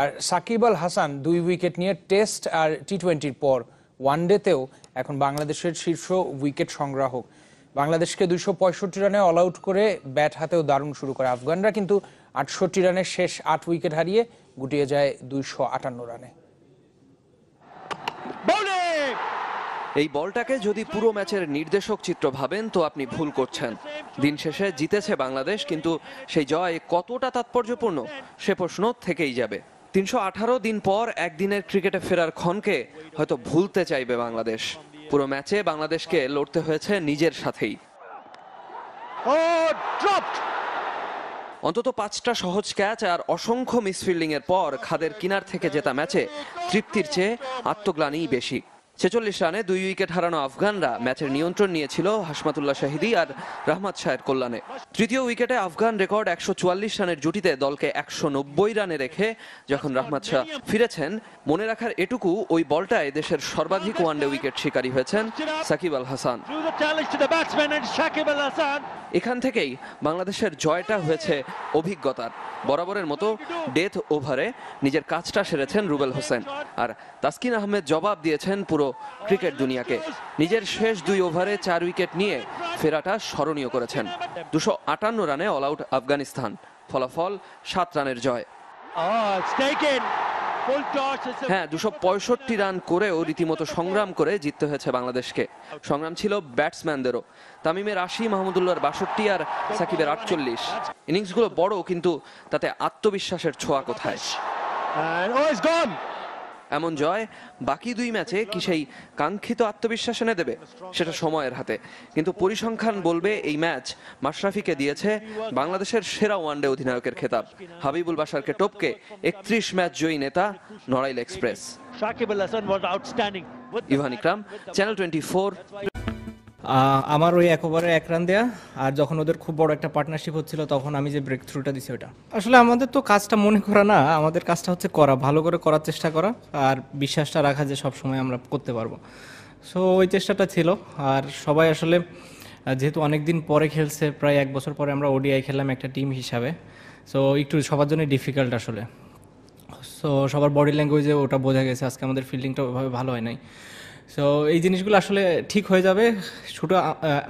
আর Shakib Al Hasan 2 wicket নিয়ে test আর টি-20-র পর ওয়ানডেতেও এখন বাংলাদেশের শীর্ষ উইকেট সংগ্রাহক। বাংলাদেশকে 265 রানে অল আউট করে ব্যাট হাতেও দারুণ শুরু করে আফগানরা, কিন্তু 68 রানে শেষ 8 উইকেট হারিয়ে গুটিয়ে যায় 258 রানে। এই বলটাকে যদি পুরো ম্যাচের নির্দেশক চিত্র ভাবেন তো আপনি ভুল করছেন। দিন শেষে জিতেছে বাংলাদেশ, কিন্তু সেই জয় কতটা তাৎপর্যপূর্ণ সে প্রশ্ন থেকেই যাবে। 318 দিন পর একদিনের ক্রিকেটে ফেরার ক্ষণকে হয়তো ভুলতে চাইবে বাংলাদেশ। পুরো ম্যাচে বাংলাদেশকে লড়তে হয়েছে নিজের সাথেই। অন্তত 5টা সহজ ক্যাচ আর অসংখ্য মিসফিল্ডিং এর পর খাদের কিনার থেকে জেতা ম্যাচে তৃপ্তির চেয়ে আত্মগ্লানিই বেশি। 46 রানে 2 উইকেট হারানো আফগানরা ম্যাচের নিয়ন্ত্রণ নিয়েছিল হাশমাতুল্লাহ শাহিদী আর রাহমাত শাহের কল্যাণে। তৃতীয় উইকেটে আফগান রেকর্ড 144 রানের জুটিতে দলকে 190 রানে রেখে যখন রাহমাত শাহ ফিরেছেন, মনে রাখার এটুকু ওই বলটায় দেশের সর্বাধিক ওয়ানডে উইকেট শিকারী হয়েছেন সাকিব আল হাসান। এখান থেকেই বাংলাদেশের জয়টা হয়েছে অভিজ্ঞতার। বরাবরের মতো ডেথ ওভারে নিজের কাজটা সেরেছেন রুবেল হোসেন, আর তাসকিন আহমেদ জবাব দিয়েছেন পুরো ক্রিকেট দুনিয়াকে। নিজের শেষ 2 ওভারে 4 উইকেট নিয়ে ফেরাটা স্মরণীয় করেছেন। 258 রানে অল আউট আফগানিস্তান, ফলাফল 7 রানের জয়। হ্যাঁ, 265 রান করেও রীতিমতো সংগ্রাম করে জিততে হয়েছে বাংলাদেশকে। সংগ্রাম ছিল ব্যাটসম্যানদেরও। তামিমের 80, মাহমুদুল্লাহর 62 আর সাকিবের 48। ইনিংসগুলো বড়, কিন্তু তাতে আত্মবিশ্বাসের ছোঁয়া কোথায়? এমন জয় বাকি 2 ম্যাচে কি সেই কাঙ্ক্ষিত আত্মবিশ্বাস এনে দেবে? সেটা সময়ের হাতে। কিন্তু পরিসংখ্যান বলবে এই ম্যাচ মাশরাফিকে দিয়েছে বাংলাদেশের সেরা ওয়ানডে অধিনায়কের খেতাব। হাবিবুল বাশারকে টপকে 31 ম্যাচ জয়ী নেতা নড়াইল এক্সপ্রেস। ইভান ইকরাম, চ্যানেল 24। আমার ওই 1 ওভারে 1 রান দেয়া, আর যখন ওদের খুব বড় একটা পার্টনারশিপ হচ্ছিল তখন আমি যে ব্রেক থ্রুটা দিছি ওটা। আসলে আমাদের তো কাজটা মনে করা না, আমাদের কাজটা হচ্ছে করা, ভালো করে করার চেষ্টা করা আর বিশ্বাসটা রাখা যে সব সময় আমরা করতে পারবো। সো ওই চেষ্টাটা ছিল। আর সবাই আসলে যেহেতু অনেক দিন পরে খেলছে, প্রায় 1 বছর পরে আমরা ওডিআই খেললাম একটা টিম হিসাবে, সো একটু সবার জন্য ডিফিকাল্ট আসলে। সো সবার বডি ল্যাঙ্গুয়েজে ওটা বোঝা গেছে, আজকে আমাদের ফিল্ডিংটা ওইভাবে ভালো হয় নাই। সো এই জিনিসগুলো আসলে ঠিক হয়ে যাবে। শুধু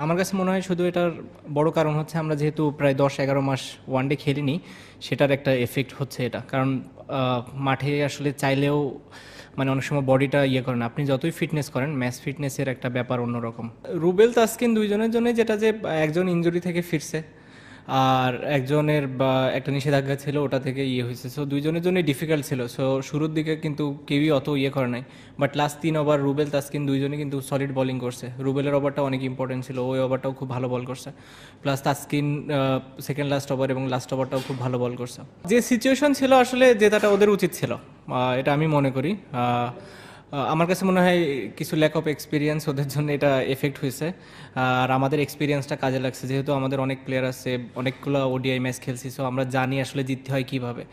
আমার কাছে মনে হয় শুধু এটার বড় কারণ হচ্ছে আমরা যেহেতু প্রায় 10-11 মাস ওয়ানডে খেলিনি, সেটার একটা এফেক্ট হচ্ছে এটা। কারণ মাঠে আসলে চাইলেও মানে অনেক সময় বডিটা করে না, আপনি যতই ফিটনেস করেন, ম্যাচ ফিটনেসের একটা ব্যাপার অন্যরকম। রুবেল তাসকিন দুইজনের জন্য যেটা যে একজন ইনজুরি থেকে ফিরছে আর একজনের একটা নিষেধাজ্ঞা ছিল, ওটা থেকে হয়েছে। সো দুইজনের জন্যই ডিফিকাল্ট ছিল। সো শুরুর দিকে কিন্তু কেউই অত করে নাই, but last 3 over Rubel Taskin দুইজনই কিন্তু সলিড বোলিং করছে। রুবেলের ওভারটা অনেক ইম্পর্টেন্ট ছিল, ওই ওভারটাও খুব ভালো বল করছে। Plus Taskin second last over এবং লাস্ট ওভারটাও খুব ভালো বল করছে। যে সিচুয়েশন ছিল আসলে জেতাটা ওদের উচিত ছিল, এটা আমি মনে করি। আমার কাছে মনে হয় কিছু ল্যাক অফ এক্সপিরিয়েন্স ওদের জন্য এটা এফেক্ট হয়েছে, আর আমাদের এক্সপিরিয়েন্সটা কাজে লাগছে। যেহেতু আমাদের অনেক প্লেয়ার আছে, অনেকগুলো ওডিআই ম্যাচ খেলছি, সো আমরা জানি আসলে জিততে হয় কীভাবে।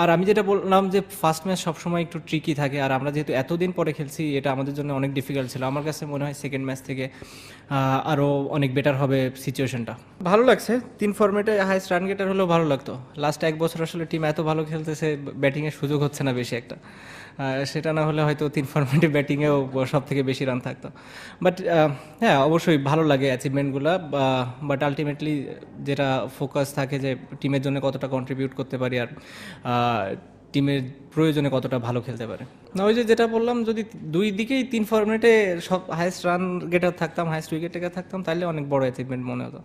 আর আমি যেটা বললাম যে ফার্স্ট ম্যাচ সবসময় একটু ট্রিকি থাকে, আর আমরা যেহেতু এতদিন পরে খেলছি, এটা আমাদের জন্য অনেক ডিফিকাল্ট ছিল। আমার কাছে মনে হয় সেকেন্ড ম্যাচ থেকে আরও অনেক বেটার হবে সিচুয়েশনটা। ভালো লাগছে, 3 ফর্মেটে হাইস্ট রান গেটার হলেও ভালো লাগতো। লাস্ট 1 বছর আসলে টিম এত ভালো খেলতেছে, ব্যাটিংয়ের সুযোগ হচ্ছে না বেশি একটা। সেটা না হলে হয়তো 3 ফর্মেটে ব্যাটিংয়েও সব থেকে বেশি রান থাকতো। বাট হ্যাঁ, অবশ্যই ভালো লাগে অ্যাচিভমেন্টগুলো, বাট আলটিমেটলি যেটা ফোকাস থাকে যে টিমের জন্য কতটা কন্ট্রিবিউট করতে পারি আর টিমের প্রয়োজনে কতটা ভালো খেলতে পারে। না, ওই যেটা বললাম, যদি 2 দিকেই 3 ফর্মেটে সব হাইস্ট রান গেটার থাকতাম, হাইস্ট উইকেট টেকার থাকতাম, তাহলে অনেক বড় অ্যাচিভমেন্ট মনে হতো।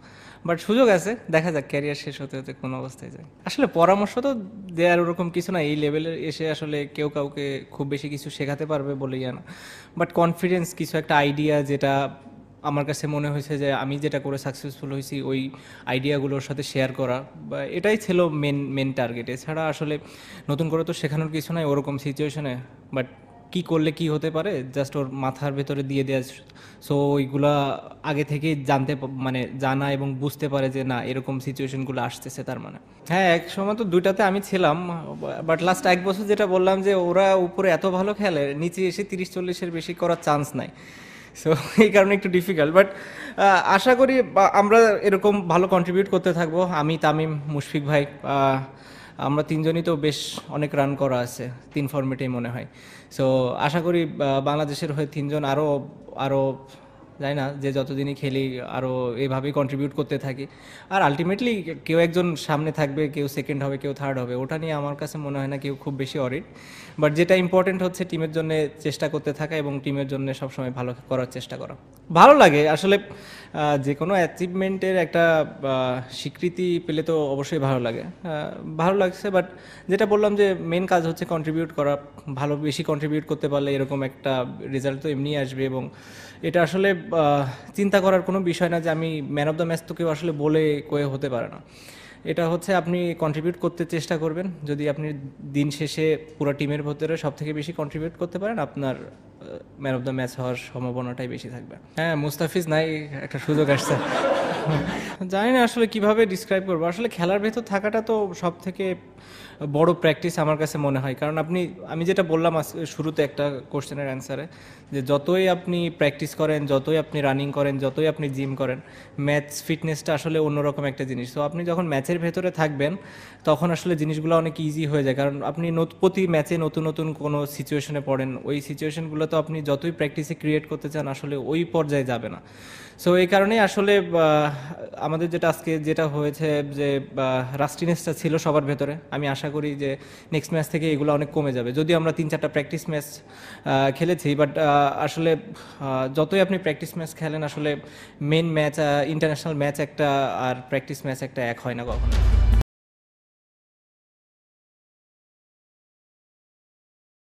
বাট সুযোগ আছে, দেখা যাক ক্যারিয়ার শেষ হতে হতে কোন অবস্থায় যায়। আসলে পরামর্শ তো দেওয়ার ওরকম কিছু না, এই লেভেলে এসে আসলে কেউ কাউকে খুব বেশি কিছু শেখাতে পারবে বলেই না। বাট কনফিডেন্স, কিছু একটা আইডিয়া যেটা আমার কাছে মনে হয়েছে যে আমি যেটা করে সাকসেসফুল হয়েছি, ওই আইডিয়াগুলোর সাথে শেয়ার করা, বা এটাই ছিল মেন টার্গেট। এছাড়া আসলে নতুন করে তো শেখানোর কিছু নাই ওরকম সিচুয়েশনে। বাট কি করলে কি হতে পারে জাস্ট ওর মাথার ভেতরে দিয়ে দেওয়া। সো ওইগুলা আগে থেকে মানে জানা এবং বুঝতে পারে যে না, এরকম সিচুয়েশনগুলো আসতেছে। তার মানে হ্যাঁ, এক সময় তো 2টাতে আমি ছিলাম, বাট লাস্ট 1 বছর যেটা বললাম যে ওরা উপরে এত ভালো খেলে, নিচে এসে 30-40-এর বেশি করার চান্স নাই। সো এই কারণে একটু ডিফিকাল্ট। বাট আশা করি আমরা এরকম ভালো কন্ট্রিবিউট করতে থাকবো। আমি, তামিম, মুশফিক ভাই, আমরা তিনজনই তো বেশ অনেক রান করা আছে 3 ফরম্যাটেই মনে হয়। সো আশা করি বাংলাদেশের হয়ে তিনজন আরও জানি না যে যতদিনই খেলি আরও এভাবেই কন্ট্রিবিউট করতে থাকি। আর আলটিমেটলি কেউ একজন সামনে থাকবে, কেউ সেকেন্ড হবে, কেউ থার্ড হবে, ওটা নিয়ে আমার কাছে মনে হয় না কেউ খুব বেশি অরিড। বাট যেটা ইম্পর্টেন্ট হচ্ছে টিমের জন্য চেষ্টা করতে থাকা এবং টিমের জন্য সবসময় ভালো করার চেষ্টা করা। ভালো লাগে আসলে, যে কোনো অ্যাচিভমেন্টের একটা স্বীকৃতি পেলে তো অবশ্যই ভালো লাগে। ভালো লাগছে, বাট যেটা বললাম যে মেন কাজ হচ্ছে কন্ট্রিবিউট করা। ভালো বেশি কন্ট্রিবিউট করতে পারলে এরকম একটা রেজাল্ট তো এমনিই আসবে, এবং এটা আসলে চিন্তা করার কোনো বিষয় না যে আমি ম্যান অফ দ্য ম্যাচ তো কেউ আসলে বলে কয়ে হতে পারে না। এটা হচ্ছে আপনি কন্ট্রিবিউট করতে চেষ্টা করবেন, যদি আপনি দিন শেষে পুরো টিমের ভিতরে সব থেকে বেশি কন্ট্রিবিউট করতে পারেন, আপনার ম্যান অফ দ্য ম্যাচ হওয়ার সম্ভাবনাটাই বেশি থাকবে। হ্যাঁ, মুস্তাফিজ নাই, একটা সুযোগ আসছে। জানি না আসলে কিভাবে ডিসক্রাইব করবো। আসলে খেলার ভেতর থাকাটা তো সব থেকে বড় প্র্যাকটিস আমার কাছে মনে হয়, কারণ আমি যেটা বললাম শুরুতে একটা কোশ্চেনের অ্যান্সারে, যে যতই আপনি প্র্যাকটিস করেন, যতই আপনি রানিং করেন, যতই আপনি জিম করেন, ম্যাচ ফিটনেসটা আসলে অন্যরকম একটা জিনিস। তো আপনি যখন ম্যাচের ভেতরে থাকবেন তখন আসলে জিনিসগুলো অনেক ইজি হয়ে যায়, কারণ আপনি প্রতি ম্যাচে নতুন নতুন কোনো সিচুয়েশনে পড়েন, ওই সিচুয়েশনগুলো তো আপনি যতই প্র্যাকটিসে ক্রিয়েট করতে চান আসলে ওই পর্যায়ে যাবে না। সো এই কারণেই আসলে আমাদের আজকে যেটা হয়েছে যে রাস্টিনেসটা ছিল সবার ভেতরে, আমি আশা করি যে নেক্সট ম্যাচ থেকে এগুলো অনেক কমে যাবে। যদিও আমরা 3-4টা প্র্যাকটিস ম্যাচ খেলেছি, বাট আসলে যতই আপনি প্র্যাকটিস ম্যাচ খেলেন আসলে মেন ম্যাচ, ইন্টারন্যাশনাল ম্যাচ একটা আর প্র্যাকটিস ম্যাচ একটা এক হয় না কখনো।